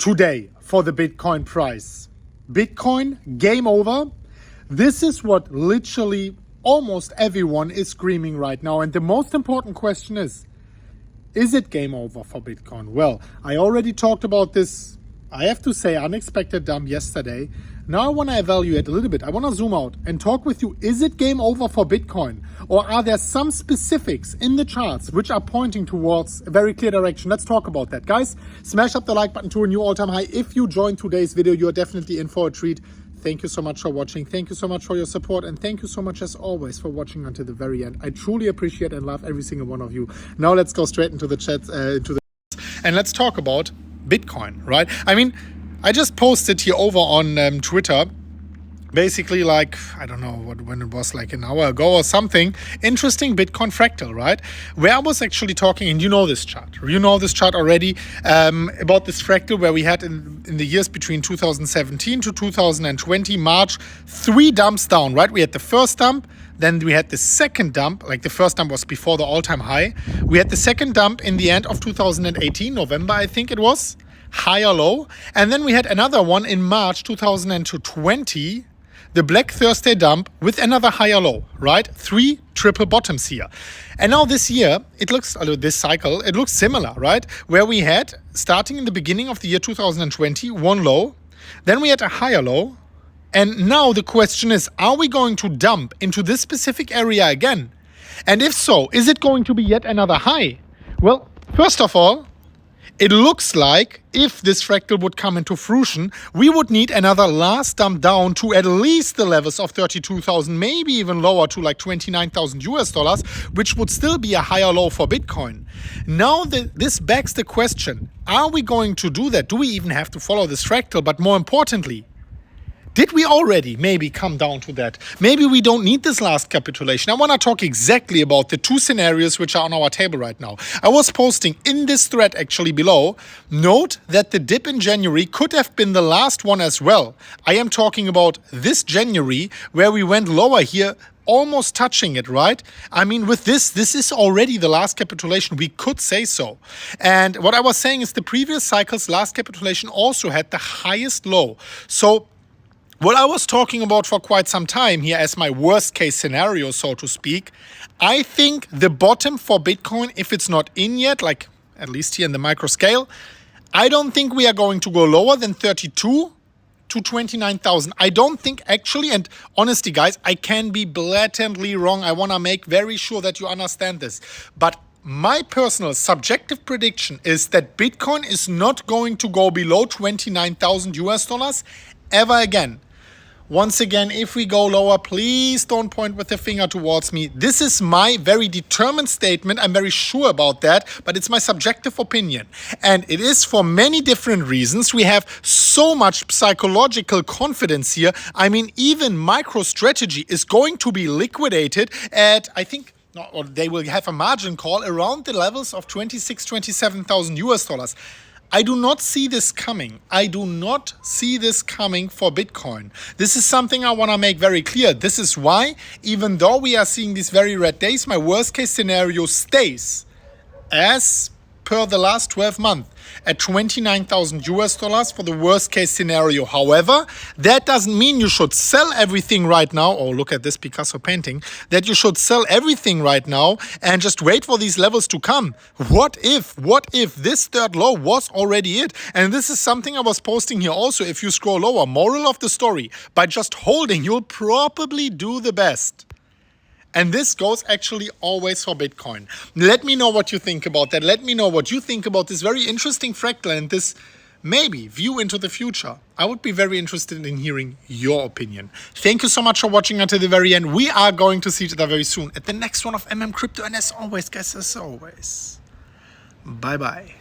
today for the Bitcoin price. Bitcoin, game over. This is what literally almost everyone is screaming right now. And the most important question is it game over for Bitcoin? Well, I already talked about this, I have to say, unexpected dump yesterday. Now I want to evaluate a little bit. I want to zoom out and talk with you. Is it game over for Bitcoin? Or are there some specifics in the charts which are pointing towards a very clear direction? Let's talk about that. Guys, smash up the like button to a new all-time high. If you joined today's video, you're definitely in for a treat. Thank you so much for watching. Thank you so much for your support. And thank you so much, as always, for watching until the very end. I truly appreciate and love every single one of you. Now let's go straight into the chat, and let's talk about Bitcoin, right? I mean, I just posted here over on Twitter, basically like, I don't know when it was, like an hour ago or something, interesting Bitcoin fractal, right? Where I was actually talking, and you know this chart already, about this fractal where we had in the years between 2017 to 2020, March, 3 dumps down, right? We had the first dump, then we had the second dump, like the first dump was before the all-time high. We had the second dump in the end of 2018, November, I think it was. Higher low, and then we had another one in March 2020, the Black Thursday dump with another higher low, right? 3 triple bottoms here. And now this year, it looks, this cycle, it looks similar, right? Where we had, starting in the beginning of the year 2020, 1 low, then we had a higher low, and now the question is, are we going to dump into this specific area again? And if so, is it going to be yet another high? Well, first of all, it looks like if this fractal would come into fruition, we would need another last dump down to at least the levels of 32,000, maybe even lower to like 29,000 US dollars, which would still be a higher low for Bitcoin. Now this begs the question, are we going to do that? Do we even have to follow this fractal? But more importantly, did we already maybe come down to that? Maybe we don't need this last capitulation. I want to talk exactly about the 2 scenarios which are on our table right now. I was posting in this thread actually below. Note that the dip in January could have been the last one as well. I am talking about this January where we went lower here, almost touching it, right? I mean, with this is already the last capitulation. We could say so. And what I was saying is the previous cycle's last capitulation also had the highest low. So what I was talking about for quite some time here as my worst case scenario, so to speak, I think the bottom for Bitcoin, if it's not in yet, like at least here in the micro scale, I don't think we are going to go lower than 32 to 29,000. I don't think actually, and honestly guys, I can be blatantly wrong. I want to make very sure that you understand this. But my personal subjective prediction is that Bitcoin is not going to go below 29,000 US dollars ever again. Once again, if we go lower, please don't point with the finger towards me. This is my very determined statement. I'm very sure about that, but it's my subjective opinion. And it is for many different reasons. We have so much psychological confidence here. I mean, even MicroStrategy is going to be liquidated at, I think, or they will have a margin call around the levels of 27,000 US dollars. I do not see this coming. I do not see this coming for Bitcoin. This is something I want to make very clear. This is why, even though we are seeing these very red days, my worst case scenario stays as per the last 12 months at 29,000 US dollars for the worst case scenario. However, that doesn't mean you should sell everything right now. Oh, look at this Picasso painting. That you should sell everything right now and just wait for these levels to come. What if this third low was already it? And this is something I was posting here also. If you scroll lower, moral of the story, by just holding, you'll probably do the best. And this goes actually always for Bitcoin. Let me know what you think about that. Let me know what you think about this very interesting fractal and this maybe view into the future. I would be very interested in hearing your opinion. Thank you so much for watching until the very end. We are going to see each other very soon at the next one of MMCrypto. And as always, guys, as always, bye-bye.